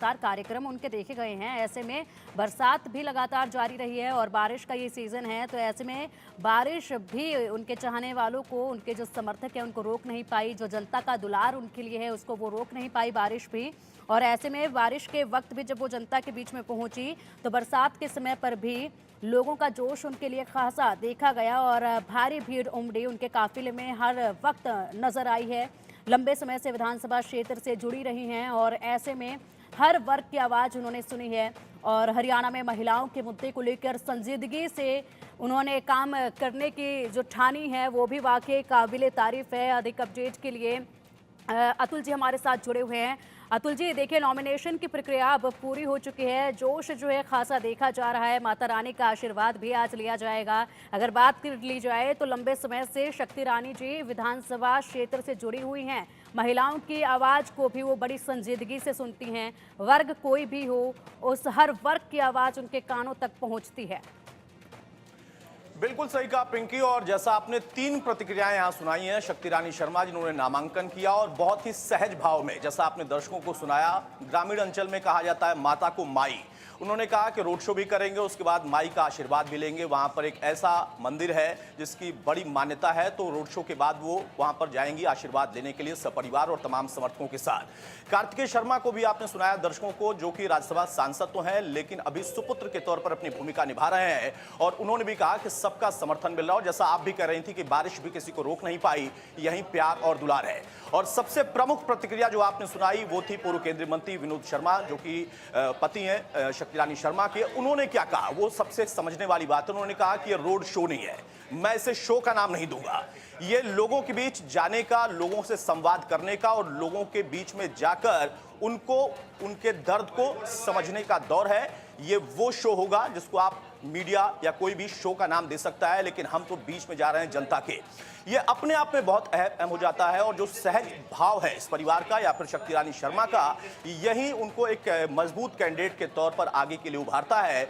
कार्यक्रम उनके देखे गए हैं। ऐसे में बरसात भी लगातार जारी रही है और बारिश का ये सीज़न है, तो ऐसे में बारिश भी उनके चाहने वालों को, उनके जो समर्थक हैं उनको रोक नहीं पाई। जो जनता का दुलार उनके लिए है उसको वो रोक नहीं पाई बारिश भी। और ऐसे में बारिश के वक्त भी जब वो जनता के बीच में पहुंची तो बरसात के समय पर भी लोगों का जोश उनके लिए खासा देखा गया और भारी भीड़ उमड़ी उनके काफिले में हर वक्त नजर आई है। लंबे समय से विधानसभा क्षेत्र से जुड़ी रही हैं और ऐसे में हर वर्ग की आवाज़ उन्होंने सुनी है और हरियाणा में महिलाओं के मुद्दे को लेकर संजीदगी से उन्होंने काम करने की जो ठानी है वो भी वाकई काबिले तारीफ है। अधिक अपडेट के लिए अतुल जी हमारे साथ जुड़े हुए हैं। अतुल जी, देखिए नॉमिनेशन की प्रक्रिया अब पूरी हो चुकी है, जोश जो है खासा देखा जा रहा है, माता रानी का आशीर्वाद भी आज लिया जाएगा। अगर बात कर ली जाए तो लंबे समय से शक्ति रानी जी विधानसभा क्षेत्र से जुड़ी हुई हैं, महिलाओं की आवाज़ को भी वो बड़ी संजीदगी से सुनती हैं। वर्ग कोई भी हो, उस हर वर्ग की आवाज़ उनके कानों तक पहुँचती है। बिल्कुल सही कहा पिंकी, और जैसा आपने 3 प्रतिक्रियाएं यहाँ सुनाई हैं शक्ति रानी शर्मा जिन्होंने नामांकन किया और बहुत ही सहज भाव में, जैसा आपने दर्शकों को सुनाया, ग्रामीण अंचल में कहा जाता है माता को माई। उन्होंने कहा कि रोड शो भी करेंगे, उसके बाद माई का आशीर्वाद भी लेंगे। वहां पर एक ऐसा मंदिर है जिसकी बड़ी मान्यता है, तो रोड शो के बाद वो वहां पर जाएंगी आशीर्वाद लेने के लिए सपरिवार और तमाम समर्थकों के साथ। कार्तिकेय शर्मा को भी आपने सुनाया दर्शकों को, जो कि राज्यसभा सांसद तो हैं लेकिन अभी सुपुत्र के तौर पर अपनी भूमिका निभा रहे हैं और उन्होंने भी कहा कि सबका समर्थन मिल रहा है। और जैसा आप भी कह रही थी कि बारिश भी किसी को रोक नहीं पाई, यही प्यार और दुलार है। और सबसे प्रमुख प्रतिक्रिया जो आपने सुनाई वो थी पूर्व केंद्रीय मंत्री विनोद शर्मा, जो कि पति हैं शक्ति रानी शर्मा के। उन्होंने क्या कहा वो सबसे समझने वाली बात है। उन्होंने कहा कि ये रोड शो नहीं है, मैं इसे शो का नाम नहीं दूंगा, ये लोगों के बीच जाने का, लोगों से संवाद करने का और लोगों के बीच में जाकर उनको, उनके दर्द को समझने का दौर है। ये वो शो होगा जिसको आप मीडिया या कोई भी शो का नाम दे सकता है, लेकिन हम तो बीच में जा रहे हैं जनता के। ये अपने आप में बहुत अहम हो जाता है और जो सहज भाव है इस परिवार का या फिर शक्ति रानी शर्मा का, यही उनको एक मजबूत कैंडिडेट के तौर पर आगे के लिए उभारता है।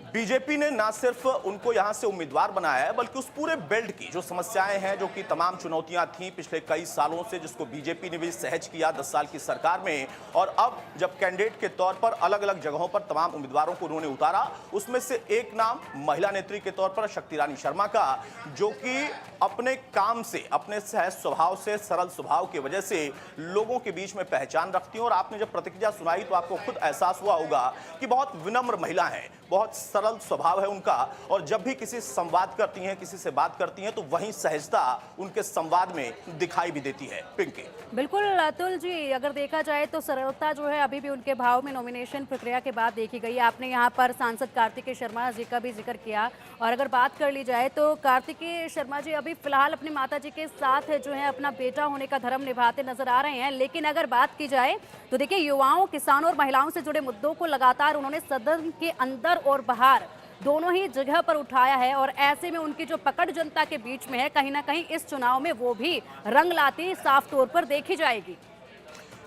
बीजेपी ने ना सिर्फ उनको यहां से उम्मीदवार बनाया है, बल्कि उस पूरे बेल्ट की जो समस्याएं हैं, जो कि तमाम चुनौतियां थीं पिछले कई सालों से, जिसको बीजेपी ने भी सहज किया 10 साल की सरकार में, और अब जब कैंडिडेट के तौर पर अलग अलग जगहों पर तमाम उम्मीदवारों को उन्होंने उतारा, उसमें से एक नाम महिला नेत्री के तौर पर शक्ति रानी शर्मा का, जो कि अपने काम से, अपने सहज स्वभाव से, सरल स्वभाव की वजह से लोगों के बीच में पहचान रखती हैं। और आपने जब प्रतिक्रिया सुनाई तो आपको खुद एहसास हुआ होगा कि बहुत विनम्र महिला हैं, बहुत सरल स्वभाव है उनका, और जब भी किसी से संवाद करती हैं, किसी से बात करती हैं, तो वही सहजता उनके संवाद में दिखाई भी देती है। पिंकी, बिल्कुल अतुल जी, अगर देखा जाए तो सरलता जो है अभी भी उनके भाव में नॉमिनेशन प्रक्रिया के बाद देखी गई। आपने यहाँ पर सांसद कार्तिकेय शर्मा जी का भी जिक्र किया और अगर बात कर ली जाए तो कार्तिकेय शर्मा जी अभी फिलहाल अपनी माता जी के साथ जो है अपना बेटा होने का धर्म निभाते नजर आ रहे हैं। लेकिन अगर बात की जाए तो देखिए युवाओं, किसानों और महिलाओं से जुड़े मुद्दों को लगातार उन्होंने सदन के अंदर और बाहर दोनों ही जगह पर उठाया है और ऐसे में उनकी जो पकड़ जनता के बीच में है, कहीं ना कहीं इस चुनाव में वो भी रंग लाती साफ तौर पर देखी जाएगी।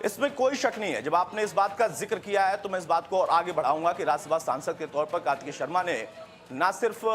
इसमें कोई शक नहीं है। जब आपने इस बात का जिक्र किया है तो मैं इस बात को और आगे बढ़ाऊंगा कि राज्यसभा सांसद के तौर पर कार्तिकेय शर्मा ने न सिर्फ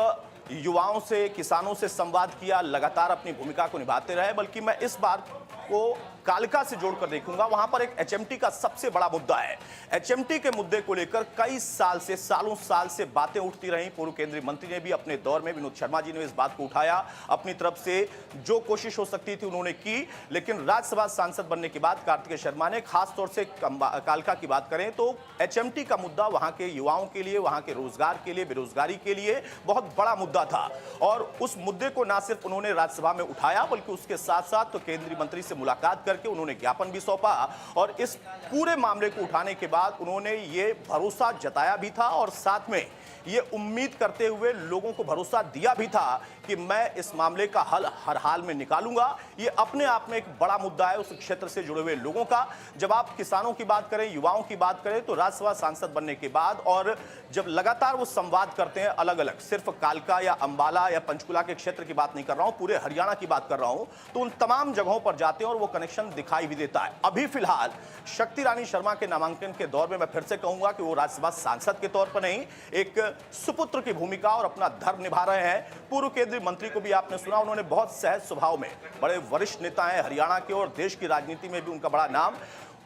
युवाओं से, किसानों से संवाद किया, लगातार अपनी भूमिका को निभाते रहे, बल्कि मैं इस बात को कालका से जोड़कर देखूंगा। वहां पर एक एचएमटी का सबसे बड़ा मुद्दा है। एचएमटी के मुद्दे को लेकर कई साल से, सालों साल से बातें उठती रही। पूर्व केंद्रीय मंत्री ने भी अपने दौर में, विनोद शर्मा जी ने इस बात को उठाया, अपनी तरफ से जो कोशिश हो सकती थी उन्होंने की। लेकिन राज्यसभा सांसद बनने के बाद कार्तिकेय शर्मा ने, खासतौर से कालका की बात करें तो एचएमटी का मुद्दा वहां के युवाओं के लिए, वहां के रोजगार के लिए, बेरोजगारी के लिए बहुत बड़ा मुद्दा था। और उस मुद्दे को ना सिर्फ उन्होंने राज्यसभा में उठाया, बल्कि उसके साथ साथ तो केंद्रीय मंत्री से मुलाकात करके उन्होंने ज्ञापन भी सौंपा और इस पूरे मामले को उठाने के बाद उन्होंने ये भरोसा जताया भी था और साथ में ये उम्मीद करते हुए लोगों को भरोसा दिया भी था कि मैं इस मामले का हल हर हाल में निकालूंगा। ये अपने आप में एक बड़ा मुद्दा है उस क्षेत्र से जुड़े हुए लोगों का। जब आप किसानों की बात करें, युवाओं की बात करें, तो राज्यसभा सांसद बनने के बाद और जब लगातार वो संवाद करते हैं अलग अलग, सिर्फ कालका या अंबाला या पंचकुला के क्षेत्र की बात नहीं कर रहा हूं, पूरे हरियाणा की बात कर रहा हूं, तो उन तमाम जगहों पर जाते हैं और वो कनेक्शन दिखाई भी देता है। अभी फिलहाल शक्ति रानी शर्मा के नामांकन के दौर में मैं फिर से कहूंगा कि वो राज्यसभा सांसद के तौर पर नहीं, एक सुपुत्र की भूमिका और अपना धर्म निभा रहे हैं। पूर्व केंद्रीय मंत्री को भी आपने सुना, उन्होंने बहुत सहज स्वभाव में, बड़े वरिष्ठ नेता हैं हरियाणा के और देश की राजनीति में भी उनका बड़ा नाम,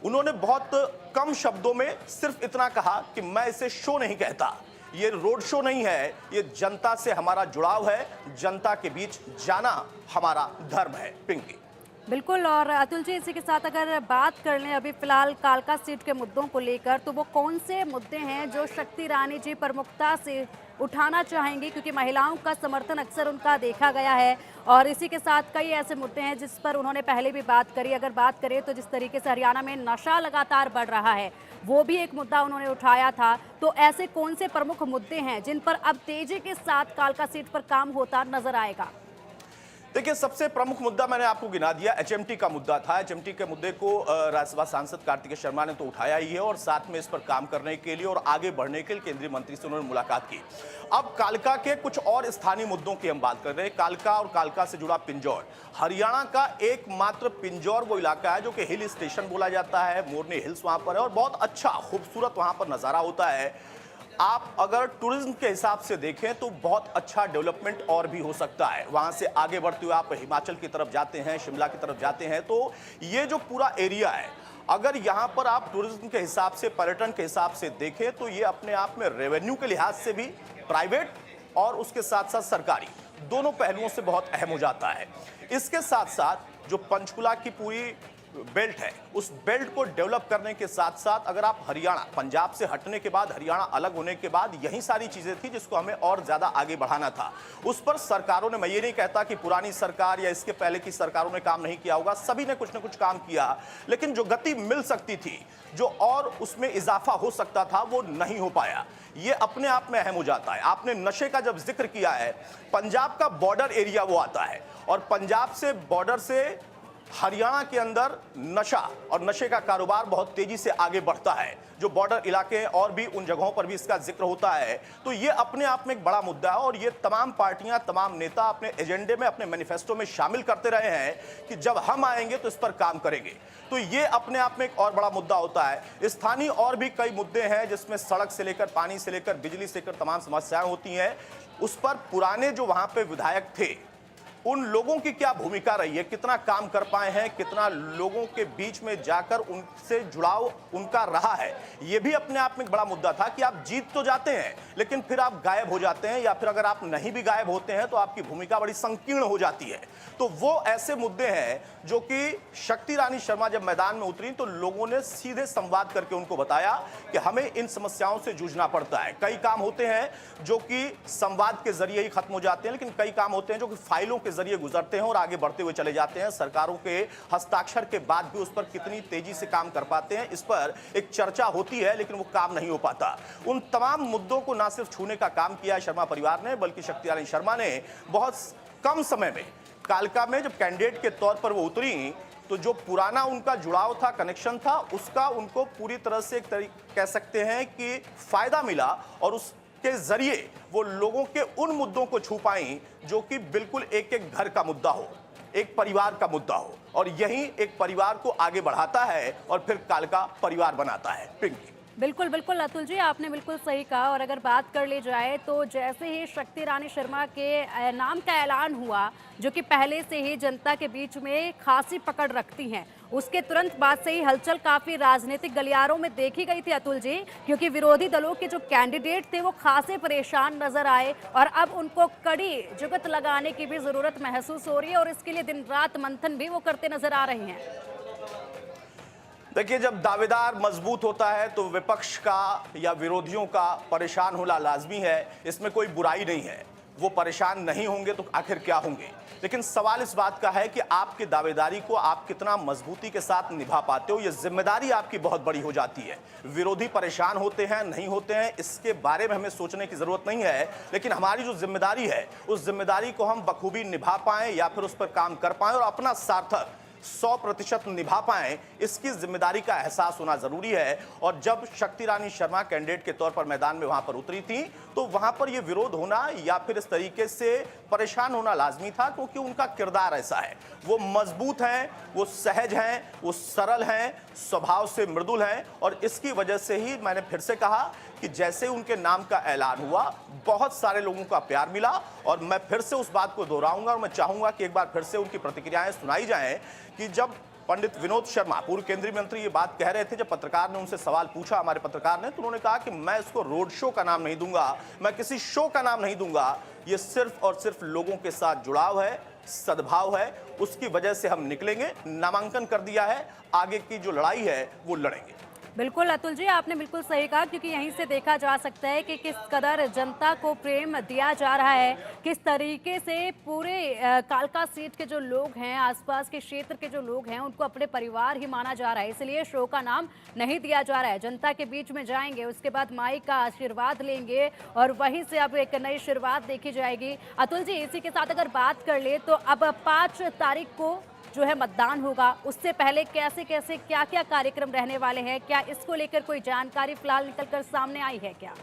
उन्होंने बहुत कम शब्दों में सिर्फ इतना कहा कि मैं इसे शो नहीं कहता, ये रोड शो नहीं है, ये जनता से हमारा जुड़ाव है, जनता के बीच जाना हमारा धर्म है। पिंकी। बिल्कुल। और अतुल जी, इसी के साथ अगर बात कर लें अभी फिलहाल कालका सीट के मुद्दों को लेकर, तो वो कौन से मुद्दे हैं जो शक्ति ईरानी जी प्रमुखता से उठाना चाहेंगी, क्योंकि महिलाओं का समर्थन अक्सर उनका देखा गया है और इसी के साथ कई ऐसे मुद्दे हैं जिस पर उन्होंने पहले भी बात करी। अगर बात करें तो जिस तरीके से हरियाणा में नशा लगातार बढ़ रहा है, वो भी एक मुद्दा उन्होंने उठाया था। तो ऐसे कौन से प्रमुख मुद्दे हैं जिन पर अब तेजी के साथ कालका सीट पर काम होता नजर आएगा? देखिए, सबसे प्रमुख मुद्दा मैंने आपको गिना दिया, एचएमटी का मुद्दा था। एचएमटी के मुद्दे को राज्यसभा सांसद कार्तिकेय शर्मा ने तो उठाया ही है और साथ में इस पर काम करने के लिए और आगे बढ़ने के लिए केंद्रीय मंत्री से उन्होंने मुलाकात की। अब कालका के कुछ और स्थानीय मुद्दों की हम बात कर रहे हैं। कालका और कालका से जुड़ा पिंजौर, हरियाणा का एकमात्र पिंजौर वो इलाका है जो कि हिल स्टेशन बोला जाता है। मोरनी हिल्स वहां पर है और बहुत अच्छा खूबसूरत वहां पर नजारा होता है। आप अगर टूरिज्म के हिसाब से देखें तो बहुत अच्छा डेवलपमेंट और भी हो सकता है। वहां से आगे बढ़ते हुए आप हिमाचल की तरफ जाते हैं, शिमला की तरफ जाते हैं, तो ये जो पूरा एरिया है, अगर यहाँ पर आप टूरिज्म के हिसाब से, पर्यटन के हिसाब से देखें तो ये अपने आप में रेवेन्यू के लिहाज से भी प्राइवेट और उसके साथ साथ सरकारी दोनों पहलुओं से बहुत अहम हो जाता है। इसके साथ साथ जो पंचकुला की पूरी बेल्ट है, उस बेल्ट को डेवलप करने के साथ साथ अगर आप हरियाणा, पंजाब से हटने के बाद, हरियाणा अलग होने के बाद यही सारी चीजें थी जिसको हमें और ज्यादा आगे बढ़ाना था। उस पर सरकारों ने, मैं ये नहीं कहता कि पुरानी सरकार या इसके पहले की सरकारों ने काम नहीं किया होगा, सभी ने कुछ ना कुछ काम किया, लेकिन जो गति मिल सकती थी, जो और उसमें इजाफा हो सकता था, वो नहीं हो पाया। ये अपने आप में अहम हो जाता है। आपने नशे का जब जिक्र किया है, पंजाब का बॉर्डर एरिया वो आता है और पंजाब से, बॉर्डर से हरियाणा के अंदर नशा और नशे का कारोबार बहुत तेजी से आगे बढ़ता है। जो बॉर्डर इलाके हैं और भी उन जगहों पर भी इसका जिक्र होता है। तो ये अपने आप में एक बड़ा मुद्दा है और ये तमाम पार्टियां, तमाम नेता अपने एजेंडे में, अपने मैनिफेस्टो में शामिल करते रहे हैं कि जब हम आएंगे तो इस पर काम करेंगे। तो ये अपने आप में एक और बड़ा मुद्दा होता है। स्थानीय और भी कई मुद्दे हैं जिसमें सड़क से लेकर, पानी से लेकर, बिजली से लेकर तमाम समस्याएं होती हैं। उस पर पुराने जो वहां पे विधायक थे, उन लोगों की क्या भूमिका रही है, कितना काम कर पाए हैं, कितना लोगों के बीच में जाकर उनसे जुड़ाव उनका रहा है, यह भी अपने आप में एक बड़ा मुद्दा था कि आप जीत तो जाते हैं लेकिन फिर आप गायब हो जाते हैं, या फिर अगर आप नहीं भी गायब होते हैं तो आपकी भूमिका बड़ी संकीर्ण हो जाती है। तो वो ऐसे मुद्दे हैं जो कि शक्ति ईरानी शर्मा जब मैदान में उतरी तो लोगों ने सीधे संवाद करके उनको बताया कि हमें इन समस्याओं से जूझना पड़ता है। कई काम होते हैं जो कि संवाद के जरिए ही खत्म हो जाते हैं, लेकिन कई काम होते हैं जो कि फाइलों के जरिए गुजरते हैं और आगे बढ़ते हुए चले जाते हैं। सरकारों के हस्ताक्षर के बाद भी उस पर कितनी तेजी से काम कर पाते हैं, इस पर एक चर्चा होती है, लेकिन वो काम नहीं हो पाता। उन तमाम मुद्दों को ना सिर्फ छूने का काम किया शर्मा परिवार ने, बल्कि शक्ति ईरानी शर्मा ने बहुत कम समय में कालका में जब कैंडिडेट के तौर पर वो उतरी तो जो पुराना उनका जुड़ाव था, कनेक्शन था, उसका उनको पूरी तरह से कह सकते हैं कि फायदा मिला और उस के जरिए वो लोगों के उन मुद्दों को छू पाई जो कि बिल्कुल एक एक घर का मुद्दा हो, एक परिवार का मुद्दा हो, और यही एक परिवार को आगे बढ़ाता है और फिर कालका परिवार बनाता है। पिंकी। बिल्कुल बिल्कुल अतुल जी, आपने बिल्कुल सही कहा। और अगर बात कर ली जाए तो जैसे ही शक्ति ईरानी शर्मा के नाम का ऐलान हुआ, जो कि पहले से ही जनता के बीच में खासी पकड़ रखती हैं, उसके तुरंत बाद से ही हलचल काफी राजनीतिक गलियारों में देखी गई थी अतुल जी, क्योंकि विरोधी दलों के जो कैंडिडेट थे वो खासे परेशान नजर आए और अब उनको कड़ी जुगत लगाने की भी जरूरत महसूस हो रही है और इसके लिए दिन रात मंथन भी वो करते नजर आ रहे हैं। देखिए, जब दावेदार मजबूत होता है तो विपक्ष का या विरोधियों का परेशान होना लाजमी है, इसमें कोई बुराई नहीं है। वो परेशान नहीं होंगे तो आखिर क्या होंगे, लेकिन सवाल इस बात का है कि आपकी दावेदारी को आप कितना मजबूती के साथ निभा पाते हो। ये जिम्मेदारी आपकी बहुत बड़ी हो जाती है। विरोधी परेशान होते हैं, नहीं होते हैं, इसके बारे में हमें सोचने की जरूरत नहीं है, लेकिन हमारी जो जिम्मेदारी है उस जिम्मेदारी को हम बखूबी निभा पाएं या फिर उस पर काम कर पाएं और अपना सार्थक 100% निभा पाएं, इसकी जिम्मेदारी का एहसास होना जरूरी है। और जब शक्ति ईरानी शर्मा कैंडिडेट के तौर पर मैदान में वहां पर उतरी थी तो वहां पर यह विरोध होना या फिर इस तरीके से परेशान होना लाजमी था, क्योंकि उनका किरदार ऐसा है। वो मजबूत हैं, वो सहज हैं, वो सरल हैं, स्वभाव से मृदुल हैं, और इसकी वजह से ही मैंने फिर से कहा कि जैसे उनके नाम का ऐलान हुआ बहुत सारे लोगों का प्यार मिला। और मैं फिर से उस बात को दोहराऊंगा और मैं चाहूंगा कि एक बार फिर से उनकी प्रतिक्रियाएं सुनाई जाएं कि जब पंडित विनोद शर्मा पूर्व केंद्रीय मंत्री ये बात कह रहे थे। जब पत्रकार ने उनसे सवाल पूछा, हमारे पत्रकार ने, तो उन्होंने कहा कि मैं इसको रोड शो का नाम नहीं दूंगा, मैं किसी शो का नाम नहीं दूंगा, ये सिर्फ और सिर्फ लोगों के साथ जुड़ाव है, सद्भाव है, उसकी वजह से हम निकलेंगे। नामांकन कर दिया है, आगे की जो लड़ाई है वो लड़ेंगे। बिल्कुल अतुल जी, आपने बिल्कुल सही कहा, क्योंकि यहीं से देखा जा सकता है कि किस कदर जनता को प्रेम दिया जा रहा है, किस तरीके से पूरे कालका सीट के जो लोग हैं, आसपास के क्षेत्र के जो लोग हैं, उनको अपने परिवार ही माना जा रहा है। इसलिए शो का नाम नहीं दिया जा रहा है। जनता के बीच में जाएंगे, उसके बाद माई का आशीर्वाद लेंगे और वहीं से अब एक नई शुरुआत देखी जाएगी। अतुल जी, इसी के साथ अगर बात कर ले तो अब 5 तारीख को जो है मतदान होगा, उससे पहले कैसे कैसे क्या क्या कार्यक्रम रहने वाले हैं, क्या इसको लेकर कोई जानकारी फिलहाल निकलकर सामने आई है क्या?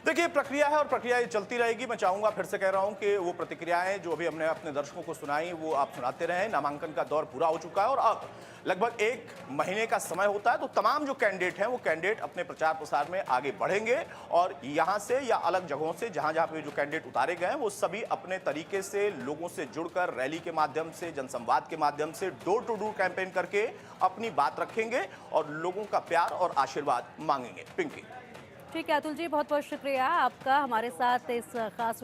देखिए, प्रक्रिया है और प्रक्रिया ये चलती रहेगी। मैं चाहूंगा, फिर से कह रहा हूं कि वो प्रतिक्रियाएं जो अभी हमने अपने दर्शकों को सुनाई वो आप सुनाते रहे। नामांकन का दौर पूरा हो चुका है और अब लगभग 1 महीने का समय होता है, तो तमाम जो कैंडिडेट हैं वो कैंडिडेट अपने प्रचार प्रसार में आगे बढ़ेंगे और यहां से या अलग जगहों से जहां जहां पे जो कैंडिडेट उतारे गए हैं वो सभी अपने तरीके से लोगों से जुड़कर रैली के माध्यम से, जनसंवाद के माध्यम से, डोर टू डोर कैंपेन करके अपनी बात रखेंगे और लोगों का प्यार और आशीर्वाद मांगेंगे। पिंकी। ठीक है अतुल जी, बहुत बहुत शुक्रिया आपका हमारे साथ इस खास